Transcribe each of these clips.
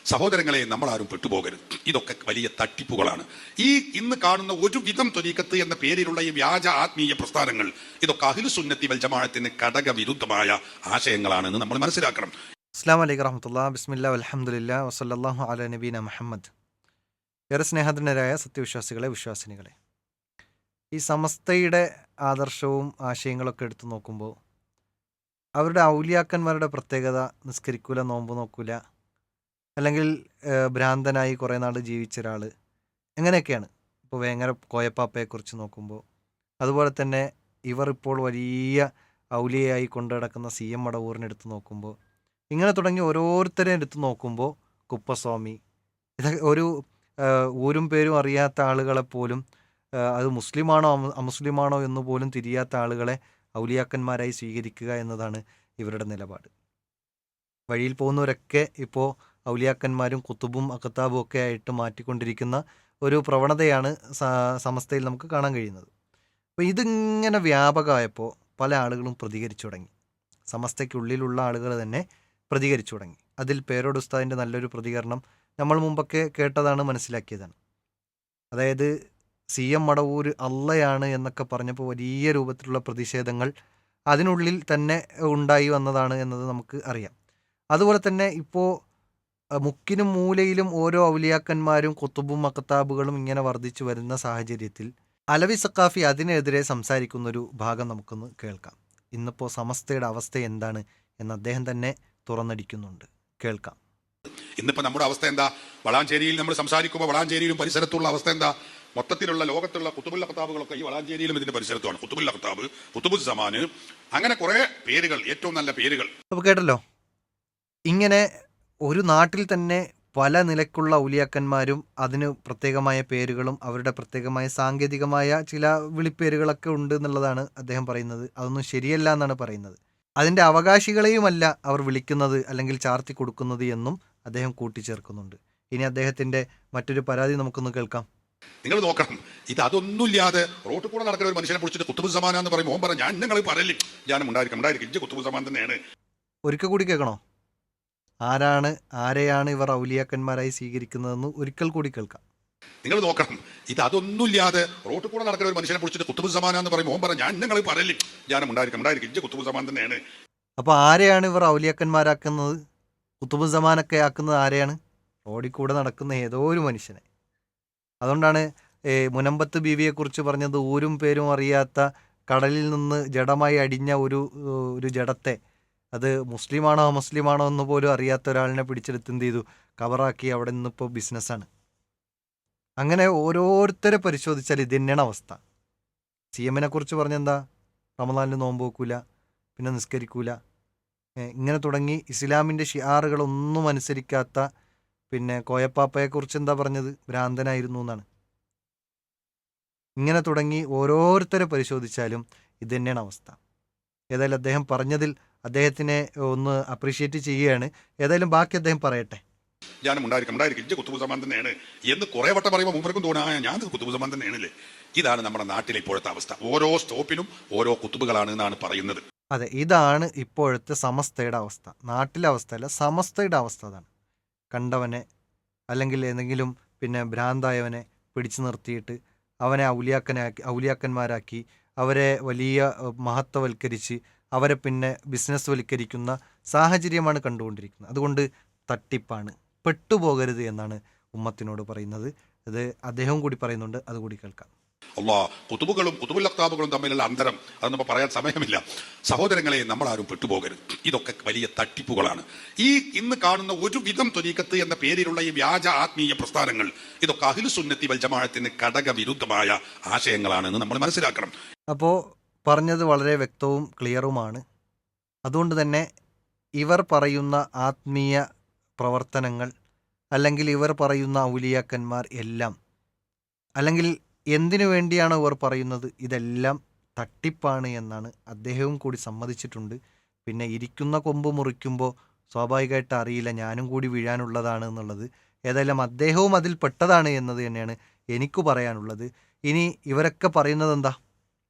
സഹോദരങ്ങളെ, നമ്മളാരും പെട്ടുപോകരുത്. ഇതൊക്കെ വലിയ തട്ടിപ്പുകളാണ്. ഈ ഇന്ന് കാണുന്ന ഒരു വിധം ത്വരീഖത്ത് എന്ന പേരിലുള്ള ഈ വ്യാജ ആത്മീയ പ്രസ്ഥാനങ്ങൾ, ഇതൊക്കെ അഹ്ലു സുന്നത്തി വൽ ജമാഅത്തിന് ഘടകവിരുദ്ധമായ ആശയങ്ങളാണെന്ന് നമ്മൾ മനസ്സിലാക്കണം. അസ്സലാമു അലൈക്കും വറഹ്മത്തുള്ളാഹി ബിസ്മില്ലാ വൽഹംദുലില്ലാ വസല്ലല്ലാഹു അലാ നബീന മുഹമ്മദ്. ഏറെ സ്നേഹധന്യരായ സത്യവിശ്വാസികളെ, വിശ്വാസിനികളെ, ഈ സമസ്തയുടെ ആദർശവും ആശയങ്ങളൊക്കെ എടുത്തു നോക്കുമ്പോൾ അവരുടെ ഔലിയാക്കന്മാരുടെ പ്രത്യേകത നിസ്കരിക്കൂല, നോമ്പ് നോക്കൂല, അല്ലെങ്കിൽ ഭ്രാന്തനായി കുറേ നാൾ ജീവിച്ച ഒരാൾ, എങ്ങനെയൊക്കെയാണ്. ഇപ്പോൾ വേങ്ങര കോയപ്പാപ്പയെക്കുറിച്ച് നോക്കുമ്പോൾ, അതുപോലെ തന്നെ ഇവർ ഇപ്പോൾ വലിയ ഔലിയായി കൊണ്ടു നടക്കുന്ന CM മടവൂരിനെ എടുത്ത് നോക്കുമ്പോൾ, ഇങ്ങനെ തുടങ്ങി ഓരോരുത്തരെ എടുത്ത് നോക്കുമ്പോൾ കുപ്പസ്വാമി, ഇതൊക്കെ ഒരു ഊരും പേരും അറിയാത്ത ആളുകളെപ്പോലും അത് മുസ്ലിമാണോ അമുസ്ലിമാണോ എന്ന് പോലും തിരിയാത്ത ആളുകളെ ഔലിയാക്കന്മാരായി സ്വീകരിക്കുക എന്നതാണ് ഇവരുടെ നിലപാട്. വഴിയിൽ പോകുന്നവരൊക്കെ ഇപ്പോൾ ഔലിയാക്കന്മാരും കുത്തുബും അഖത്താബും ഒക്കെ ആയിട്ട് മാറ്റിക്കൊണ്ടിരിക്കുന്ന ഒരു പ്രവണതയാണ് സമസ്തയിൽ നമുക്ക് കാണാൻ കഴിയുന്നത്. അപ്പോൾ ഇതിങ്ങനെ വ്യാപകമായപ്പോൾ പല ആളുകളും പ്രതികരിച്ചു തുടങ്ങി. സമസ്തയ്ക്കുള്ളിലുള്ള ആളുകൾ തന്നെ പ്രതികരിച്ചു തുടങ്ങി. അതിൽ പേരോട് ഉസ്താദിൻ്റെ നല്ലൊരു പ്രതികരണം നമ്മൾ മുമ്പൊക്കെ കേട്ടതാണ്, മനസ്സിലാക്കിയതാണ്. അതായത് CM മടവൂർ അള്ളയാണ് എന്നൊക്കെ പറഞ്ഞപ്പോൾ വലിയ രൂപത്തിലുള്ള പ്രതിഷേധങ്ങൾ അതിനുള്ളിൽ തന്നെ ഉണ്ടായി വന്നതാണ് എന്നത് നമുക്ക് അറിയാം. അതുപോലെ തന്നെ ഇപ്പോൾ മുക്കിനും മൂലയിലും ഓരോ ഔലിയാക്കന്മാരും കുത്തുബും മക്കത്താബുകളും ഇങ്ങനെ വർദ്ധിച്ചു വരുന്ന സാഹചര്യത്തിൽ അലവി സക്കാഫി അതിനെതിരെ സംസാരിക്കുന്നൊരു ഭാഗം നമുക്കൊന്ന് കേൾക്കാം. ഇന്നിപ്പോൾ സമസ്തയുടെ അവസ്ഥ എന്താണ് എന്ന് അദ്ദേഹം തന്നെ തുറന്നടിക്കുന്നുണ്ട്. കേൾക്കാം. ഇന്നിപ്പോ നമ്മുടെ അവസ്ഥ എന്താ? വളാഞ്ചേരിയിൽ നമ്മൾ സംസാരിക്കുമ്പോൾ വളാഞ്ചേരിയിലും പരിസരത്തുള്ള അവസ്ഥ എന്താ? മൊത്തത്തിലുള്ള ലോകത്തുള്ള കുത്തുബുൽ അഖ്താബുകളൊക്കെ ഈ വളാഞ്ചേരിയിലും ഇതിന്റെ പരിസരത്തുമാണ്. കുത്തുബുൽ അഖ്താബ്, കുത്തുബുൽ സമാന്, അങ്ങനെ കുറെ പേരുകൾ, ഏറ്റവും നല്ല പേരുകൾ. അപ്പോൾ കേട്ടല്ലോ, ഇങ്ങനെ ഒരു നാട്ടിൽ തന്നെ പല നിലക്കുള്ള ഔലിയാക്കന്മാരും അതിന് പ്രത്യേകമായ പേരുകളും അവരുടെ പ്രത്യേകമായ സാങ്കേതികമായ ചില വിളിപ്പേരുകളൊക്കെ ഉണ്ട് എന്നുള്ളതാണ് അദ്ദേഹം പറയുന്നത്. അതൊന്നും ശരിയല്ല എന്നാണ് പറയുന്നത്. അതിൻ്റെ അവകാശികളെയുമല്ല അവർ വിളിക്കുന്നത് അല്ലെങ്കിൽ ചാർത്തി കൊടുക്കുന്നത് എന്നും അദ്ദേഹം കൂട്ടിച്ചേർക്കുന്നുണ്ട്. ഇനി അദ്ദേഹത്തിൻ്റെ മറ്റൊരു പരാതി നമുക്കൊന്ന് കേൾക്കാം. നിങ്ങൾ നോക്കണം, ഇത് അതൊന്നുമില്ലാതെ റോട്ടിൽ കൂടെ നടക്കുന്ന ഒരു മനുഷ്യനെ പിടിച്ചിട്ട് കുത്തുബുൽ സമാന എന്ന് പറയും. ഓൻ പറഞ്ഞു, ഞാൻ നിങ്ങൾ പറയല്ലേ, ഞാൻ ഉണ്ടായിരിക്കും ഇജ്ജ് കുത്തുബുൽ സമാൻ തന്നെയാണ്. ഒരിക്കൽ കൂടി കേൾക്കണോ? ആരെയാണ് ഇവർ ഔലിയാക്കന്മാരായി സ്വീകരിക്കുന്നതെന്ന് ഒരിക്കൽ കൂടി കേൾക്കാം. നിങ്ങൾ നോക്കണം, ഇത് അതൊന്നുമില്ലാതെ റോട്ടിൽ കൂടെ നടക്കുന്ന ഒരു മനുഷ്യനെ പിടിച്ചിട്ട് കുത്തുബുൽ സമാന എന്ന് പറയും. ഓൻ പറഞ്ഞു, ഞാൻ നിങ്ങൾ പറയല്ലേ, ഞാൻ ഉണ്ടായിരിക്കും ഇജ്ജ് കുത്തുബുൽ സമാൻ തന്നെയാണ്. അപ്പോൾ ആരെയാണ് ഇവർ ഔലിയാക്കന്മാരാക്കുന്നത്, കുത്തുബ് സമാനൊക്കെ ആക്കുന്നത് ആരെയാണ്? റോഡിൽ കൂടെ നടക്കുന്ന ഏതോ ഒരു മനുഷ്യനെ. അതുകൊണ്ടാണ് മുനമ്പത്ത് ബീവിയെക്കുറിച്ച് പറഞ്ഞത്, ഊരും പേരും അറിയാത്ത കടലിൽ നിന്ന് ജഡമായി അടിഞ്ഞ ഒരു ജഡത്തെ, അത് മുസ്ലിമാണോ അമുസ്ലിമാണോ എന്ന് പോലും അറിയാത്ത ഒരാളിനെ പിടിച്ചെടുത്ത് എന്ത് ചെയ്തു, കവറാക്കി. അവിടെ നിന്നിപ്പോൾ ബിസിനസ്സാണ്. അങ്ങനെ ഓരോരുത്തരെ പരിശോധിച്ചാൽ ഇത് തന്നെയാണ് അവസ്ഥ. CM കുറിച്ച് പറഞ്ഞെന്താ? റമദാനിൽ നോമ്പ് വെക്കൂല, പിന്നെ നിസ്കരിക്കൂല, ഇങ്ങനെ തുടങ്ങി ഇസ്ലാമിൻ്റെ ഷിആറുകളൊന്നും അനുസരിക്കാത്ത. പിന്നെ കോയപ്പാപ്പയെക്കുറിച്ച് എന്താ പറഞ്ഞത്? ഭ്രാന്തനായിരുന്നു എന്നാണ്. ഇങ്ങനെ തുടങ്ങി ഓരോരുത്തരെ പരിശോധിച്ചാലും ഇത് തന്നെയാണ് അവസ്ഥ. ഏതായാലും അദ്ദേഹം പറഞ്ഞതിൽ അദ്ദേഹത്തിനെ ഒന്ന് അപ്രീഷിയേറ്റ് ചെയ്യുകയാണ്. ഏതായാലും ബാക്കി അദ്ദേഹം പറയട്ടെ. ഞാനും ഉണ്ടായിരിക്കും ഇജ്ജ് കുത്തുബുൽ സമാൻ തന്നെയാണ് എന്ന് കുറെ വട്ടം പറയുമ്പോൾ മൂപ്പർക്കും തോന്നാ ഞാൻ കുത്തുബുൽ സമാൻ തന്നെയാണല്ലേ. ഇതാണ് നമ്മുടെ നാട്ടിലെ ഇപ്പോഴത്തെ അവസ്ഥ. ഓരോ സ്റ്റോപ്പിനും ഓരോ കുത്തുബുകളാണ് എന്നാണ് പറയുന്നത്. അതെ, ഇതാണ് ഇപ്പോഴത്തെ സമസ്തയുടെ അവസ്ഥ. നാട്ടിലെ അവസ്ഥയല്ല, സമസ്തയുടെ അവസ്ഥ അതാണ്. കണ്ടവനെ അല്ലെങ്കിൽ ഏതെങ്കിലും പിന്നെ ഭ്രാന്തായവനെ പിടിച്ചു നിർത്തിയിട്ട് അവനെ ഔലിയാക്കന്മാരാക്കി അവരെ വലിയ മഹത്വവൽക്കരിച്ച് അവരെ പിന്നെ ബിസിനസ് വൽക്കരിക്കുന്ന സാഹചര്യമാണ് കണ്ടുകൊണ്ടിരിക്കുന്നത്. അതുകൊണ്ട് തട്ടിപ്പാണ്, പെട്ടുപോകരുത് എന്നാണ് ഉമ്മത്തിനോട് പറയുന്നത്. അത് അദ്ദേഹം കൂടി പറയുന്നുണ്ട്, അതുകൂടി കേൾക്കാം. കുത്തുബുകളും കുത്തുബുൽ അഖ്താബുകളും തമ്മിലുള്ള അന്തരം അതൊന്നും പറയാൻ സമയമില്ല. സഹോദരങ്ങളെ, നമ്മളാരും പെട്ടുപോകരുത്. ഇതൊക്കെ വലിയ തട്ടിപ്പുകളാണ്. ഈ ഇന്ന് കാണുന്ന ഒരു വിധം ത്വരീഖത്ത് എന്ന പേരിലുള്ള ഈ വ്യാജ ആത്മീയ പ്രസ്ഥാനങ്ങൾ, ഇതൊക്കെ അഹ്ലു സുന്നത്തി വൽ ജമാഅത്തിന് ഘടകവിരുദ്ധമായ ആശയങ്ങളാണെന്ന് നമ്മൾ മനസ്സിലാക്കണം. അപ്പോൾ പറഞ്ഞത് വളരെ വ്യക്തവും ക്ലിയറുമാണ്. അതുകൊണ്ട് തന്നെ ഇവർ പറയുന്ന ആത്മീയ പ്രവർത്തനങ്ങൾ അല്ലെങ്കിൽ ഇവർ പറയുന്ന ഔലിയാക്കന്മാർ എല്ലാം, അല്ലെങ്കിൽ എന്തിനു വേണ്ടിയാണ് ഇവർ പറയുന്നത്, ഇതെല്ലാം തട്ടിപ്പാണ് എന്നാണ് അദ്ദേഹവും കൂടി സമ്മതിച്ചിട്ടുണ്ട്. പിന്നെ ഇരിക്കുന്ന കൊമ്പ് മുറിക്കുമ്പോൾ സ്വാഭാവികമായിട്ട് അറിയില്ല ഞാനും കൂടി വീഴാനുള്ളതാണ് എന്നുള്ളത്. ഏതായാലും അദ്ദേഹവും അതിൽ പെട്ടതാണ് എന്നത് തന്നെയാണ് എനിക്ക് പറയാനുള്ളത്. ഇനി ഇവരൊക്കെ പറയുന്നത് എന്താ?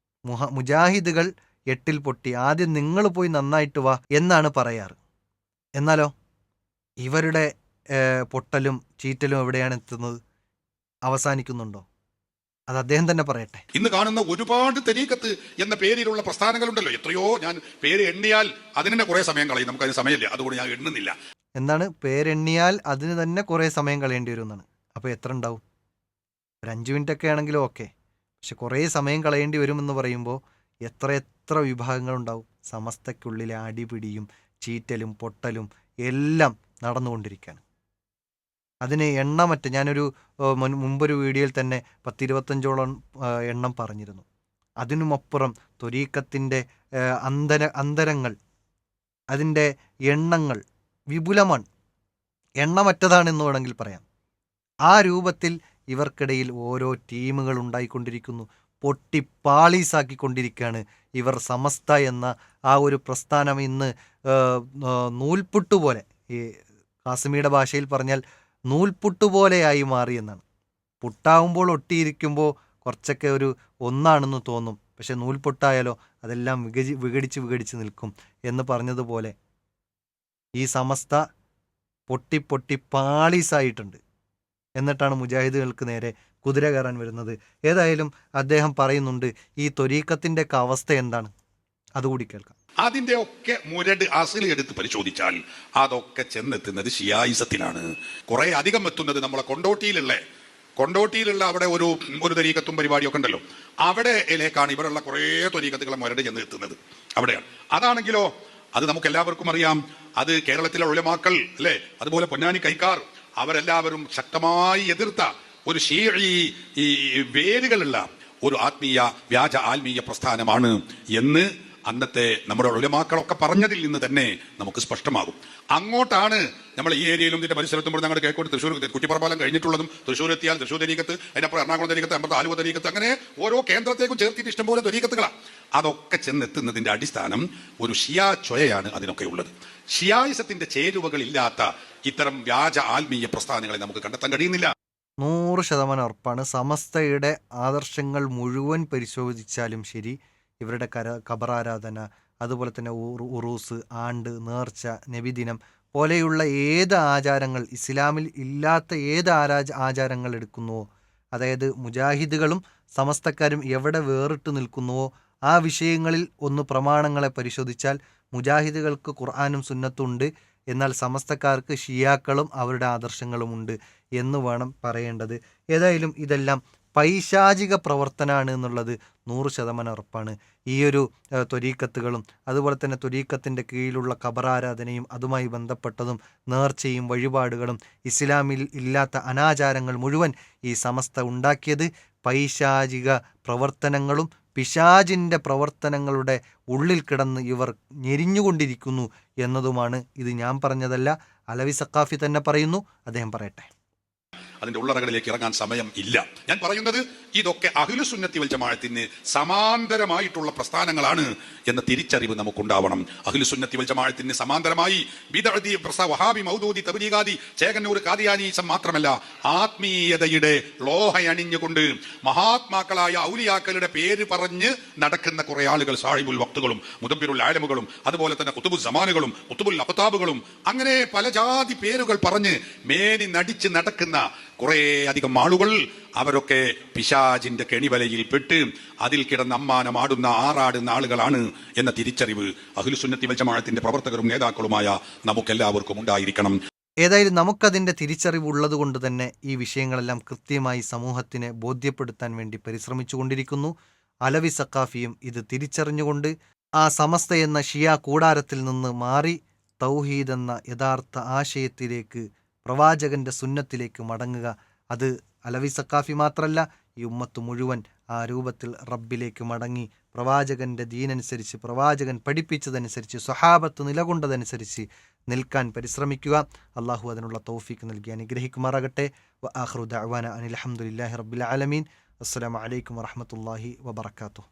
മുജാഹിദുകൾ 8-ൽ പൊട്ടി, ആദ്യം നിങ്ങൾ പോയി നന്നായിട്ട് വാ എന്നാണ് പറയാറ്. എന്നാലോ ഇവരുടെ പൊട്ടലും ചീറ്റലും എവിടെയാണ് എത്തുന്നത്, അവസാനിക്കുന്നുണ്ടോ? അത് അദ്ദേഹം തന്നെ പറയട്ടെ. ഇന്ന് കാണുന്ന ഒരുപാട് തരീക്കത്ത് എന്ന പേരിലുള്ള പ്രസ്ഥാനങ്ങളുണ്ടല്ലോ, എത്രയോ, ഞാൻ പേര് എണ്ണിയാൽ അതിന് തന്നെ കുറെ സമയം കളയും, നമുക്കതിന് സമയമില്ല, അതുകൊണ്ട് ഞാൻ എണ്ണുന്നില്ല. എന്താണ് പേരെണ്ണിയാൽ അതിന് തന്നെ കുറേ സമയം കളയേണ്ടി വരും എന്നാണ്. അപ്പോൾ എത്ര ഉണ്ടാവും? ഒരു 5 മിനിറ്റൊക്കെ ആണെങ്കിലും ഓക്കെ, പക്ഷെ കുറേ സമയം കളയേണ്ടി വരുമെന്ന് പറയുമ്പോൾ എത്ര വിഭാഗങ്ങളുണ്ടാവും. സമസ്തയ്ക്കുള്ളിലെ അടിപിടിയും ചീറ്റലും പൊട്ടലും എല്ലാം നടന്നുകൊണ്ടിരിക്കുകയാണ്. അതിന് എണ്ണമറ്റ, ഞാനൊരു മുമ്പൊരു വീഡിയോയിൽ തന്നെ 10-25ഓളം എണ്ണം പറഞ്ഞിരുന്നു. അതിനുമപ്പുറം ത്വരീക്കത്തിൻ്റെ അന്തരങ്ങൾ, അതിൻ്റെ എണ്ണങ്ങൾ വിപുലമാണ്, എണ്ണമറ്റതാണെന്ന് വേണമെങ്കിൽ പറയാം. ആ രൂപത്തിൽ ഇവർക്കിടയിൽ ഓരോ ടീമുകൾ ഉണ്ടായിക്കൊണ്ടിരിക്കുന്നു, പൊട്ടിപ്പാളീസാക്കിക്കൊണ്ടിരിക്കുകയാണ് ഇവർ. സമസ്ത എന്ന ആ ഒരു പ്രസ്ഥാനം ഇന്ന് നൂൽപുട്ടുപോലെ, ഈ കാസിമിയുടെ ഭാഷയിൽ പറഞ്ഞാൽ നൂൽപുട്ടുപോലെയായി മാറിയെന്നാണ്. പുട്ടാവുമ്പോൾ ഒട്ടിയിരിക്കുമ്പോൾ കുറച്ചൊക്കെ ഒരു ഒന്നാണെന്ന് തോന്നും, പക്ഷെ നൂൽപുട്ടായാലോ അതെല്ലാം വിഘടിച്ച് നിൽക്കും എന്ന് പറഞ്ഞതുപോലെ ഈ സമസ്ത പൊട്ടി പാളീസായിട്ടുണ്ട്. എന്നിട്ടാണ് മുജാഹിദുകൾക്ക് നേരെ കുതിര കയറാൻ വരുന്നത്. ഏതായാലും അദ്ദേഹം പറയുന്നുണ്ട് ഈ ത്വരീക്കത്തിൻ്റെ ഒക്കെ അവസ്ഥ എന്താണ്, അതുകൂടി കേൾക്കാം. അതിന്റെ ഒക്കെ മുരട് അസിൽ എടുത്ത് പരിശോധിച്ചാൽ അതൊക്കെ ചെന്നെത്തുന്നത് ഷിയായിസത്തിലാണ്. കുറെ അധികം എത്തുന്നത് നമ്മളെ കൊണ്ടോട്ടിയിലുള്ള അവിടെ ഒരു തരീക്കത്തും പരിപാടിയൊക്കെ ഉണ്ടല്ലോ, അവിടെയിലേക്കാണ് ഇവരുള്ള കുറേ ത്വരീക്കത്തുകളെ മുരട് ചെന്ന് എത്തുന്നത്. അവിടെയാണ്. അതാണെങ്കിലോ അത് നമുക്ക് എല്ലാവർക്കും അറിയാം. അത് കേരളത്തിലെ ഉലമാക്കൾ അല്ലെ, അതുപോലെ പൊന്നാനി കൈക്കാർ, അവരെല്ലാവരും ശക്തമായി എതിർത്ത ഒരു ഷീഈ വേരുകളുള്ള ഒരു വ്യാജ ആത്മീയ പ്രസ്ഥാനമാണ് എന്ന് അന്നത്തെ നമ്മുടെ ഉലമാക്കളൊക്കെ പറഞ്ഞതിൽ നിന്ന് തന്നെ നമുക്ക് സ്പഷ്ടമാകും. അങ്ങോട്ടാണ് നമ്മൾ ഈ ഏരിയയിലും ഇതിന്റെ പരിസരത്തും ഞങ്ങളുടെ കേക്കോട് തൃശ്ശൂർ കുറ്റിപ്പുറപ്പാലം കഴിഞ്ഞിട്ടുള്ളതും, തൃശ്ശൂർ എത്തിയാൽ തൃശ്ശൂർ തരീക്കത്ത്, അതിനപ്പുറം എറണാകുളം തരീക്കത്ത്, അമ്പത് ആലുവ തരീക്കത്ത്, അങ്ങനെ ഓരോ കേന്ദ്രത്തേക്കും ചേർത്തിട്ട് ഇഷ്ടംപോലെ തരീക്കത്തുകളാണ്. അതൊക്കെ ചെന്നെത്തുന്നതിന്റെ അടിസ്ഥാനം ഒരു ഷിയാ ചൊയയാണ് അതിനൊക്കെ ഉള്ളത്. ഷിയായിസത്തിന്റെ ചേരുവകൾ ഇല്ലാത്ത ഇത്തരം വ്യാജ ആത്മീയ പ്രസ്ഥാനങ്ങളെ നമുക്ക് കണ്ടെത്താൻ കഴിയുന്നില്ല. 100% ഉറപ്പാണ്. സമസ്തയുടെ ആദർശങ്ങൾ മുഴുവൻ പരിശോധിച്ചാലും ശരി, ഇവരുടെ ഖബറാരാധന, അതുപോലെ തന്നെ ഉറൂസ്, ആണ്ട്, നേർച്ച, നബിദിനം പോലെയുള്ള ഏത് ആചാരങ്ങൾ, ഇസ്ലാമിൽ ഇല്ലാത്ത ഏത് ആചാരങ്ങൾ എടുക്കുന്നുവോ, അതായത് മുജാഹിദുകളും സമസ്തക്കാരും എവിടെ വേറിട്ട് നിൽക്കുന്നുവോ ആ വിഷയങ്ങളിൽ ഒന്ന് പ്രമാണങ്ങളെ പരിശോധിച്ചാൽ മുജാഹിദുകൾക്ക് ഖുർആനും സുന്നത്തും ഉണ്ട്, എന്നാൽ സമസ്തക്കാർക്ക് ഷിയാക്കളും അവരുടെ ആദർശങ്ങളുമുണ്ട് എന്ന് വേണം പറയേണ്ടത്. ഏതായാലും ഇതെല്ലാം പൈശാചിക പ്രവർത്തനമാണ് എന്നുള്ളത് 100% ഉറപ്പാണ്. ഈയൊരു ത്വരീക്കത്തുകളും അതുപോലെ തന്നെ ത്വരീക്കത്തിൻ്റെ കീഴിലുള്ള ഖബറാരാധനയും അതുമായി ബന്ധപ്പെട്ടതും നേർച്ചയും വഴിപാടുകളും ഇസ്ലാമിൽ ഇല്ലാത്ത അനാചാരങ്ങൾ മുഴുവൻ ഈ സമസ്ത ഉണ്ടാക്കിയത് പൈശാചിക പ്രവർത്തനങ്ങളും പിശാചിൻ്റെ പ്രവർത്തനങ്ങളുടെ ഉള്ളിൽ കിടന്ന് ഇവർ ഞെരിഞ്ഞുകൊണ്ടിരിക്കുന്നു എന്നതുമാണ്. ഇത് ഞാൻ പറഞ്ഞതല്ല, അലവി സഖാഫി തന്നെ പറയുന്നു. അദ്ദേഹം പറയട്ടെ. അതിന്റെ ഉള്ളറകളിലേക്ക് ഇറങ്ങാൻ സമയം ഇല്ല. ഞാൻ പറയുന്നത് ഇതൊക്കെ അഹ്ലു സുന്നത്തി വൽ ജമാഅത്തിന് സമാന്തരമായിട്ടുള്ള പ്രസ്ഥാനങ്ങളാണ് എന്ന തിരിച്ചറിവ് നമുക്കുണ്ടാവണം. അഹ്ലു സുന്നത്തി വൽ ജമാഅത്തിന് സമാന്തരമായി ബിദ്അതി, വഹാബി, മൗദൂദി, തബ്ലീഗാദി, ചേകന്നൂർ ഖാദിയാനീസം മാത്രമല്ല, ആത്മീയതയുടെ ലോഹയണിഞ്ഞുകൊണ്ട് മഹാത്മാക്കളായ ഔലിയാക്കളുടെ പേര് പറഞ്ഞ് നടക്കുന്ന കുറെ ആളുകൾ, സാഹിബുൽ വക്തുകളും മുദബ്ബിറുൽ ആലമുകളും അതുപോലെ തന്നെ ഖുതുബുൽ സമാനുകളും ഖുതുബുൽ അഖ്താബുകളും, അങ്ങനെ പല ജാതി പേരുകൾ പറഞ്ഞ് മേനി നടിച്ച് നടക്കുന്ന കുറെ അധികം ആളുകൾ, അവരൊക്കെ പിശാചിന്റെ കെണിവലയിൽ പെട്ട് അതിൽ കിടന്ന് അമ്മാനമാടുന്ന ആറാടുന്ന ആളുകളാണ് എന്ന തിരിച്ചറിവ് അഹ്ലു സുന്നത്തി വൽ ജമാഅത്തിന്റെ പ്രവർത്തകരും നേതാക്കളുമായ നമുക്കെല്ലാവർക്കും ഉണ്ടായിരിക്കണം. ഏതായാലും നമുക്കതിൻ്റെ തിരിച്ചറിവ് ഉള്ളത് കൊണ്ട് തന്നെ ഈ വിഷയങ്ങളെല്ലാം കൃത്യമായി സമൂഹത്തിനെ ബോധ്യപ്പെടുത്താൻ വേണ്ടി പരിശ്രമിച്ചുകൊണ്ടിരിക്കുന്നു. അലവി സഖാഫിയും ഇത് തിരിച്ചറിഞ്ഞുകൊണ്ട് ആ സമസ്ത എന്ന ഷിയ കൂടാരത്തിൽ നിന്ന് മാറി തൗഹീദ് എന്ന യഥാർത്ഥ ആശയത്തിലേക്ക്, പ്രവാചകന്റെ സുന്നത്തിലേക്ക് മടങ്ങുക. അത് അലവി സഖാഫി മാത്രമല്ല, ഈ ഉമ്മത്ത് മുഴുവൻ ആ രൂപത്തിൽ റബ്ബിലേക്ക് മടങ്ങി പ്രവാചകന്റെ ദീനനുസരിച്ച്, പ്രവാചകൻ പഠിപ്പിച്ചതനുസരിച്ച്, സ്വഹാബത്ത് നിലകൊണ്ടതനുസരിച്ച് നിൽക്കാൻ പരിശ്രമിക്കുക. അള്ളാഹു അതിനുള്ള തൗഫീക്ക് നൽകി അനുഗ്രഹിക്കുമാറാകട്ടെ. വആഖിറു ദഅ്വാന അനിൽ ഹംദുലില്ലാഹി റബ്ബിൽ ആലമീൻ. അസ്സലാമു അലൈക്കും വറഹ്മത്തുള്ളാഹി വബറകാതുഹു.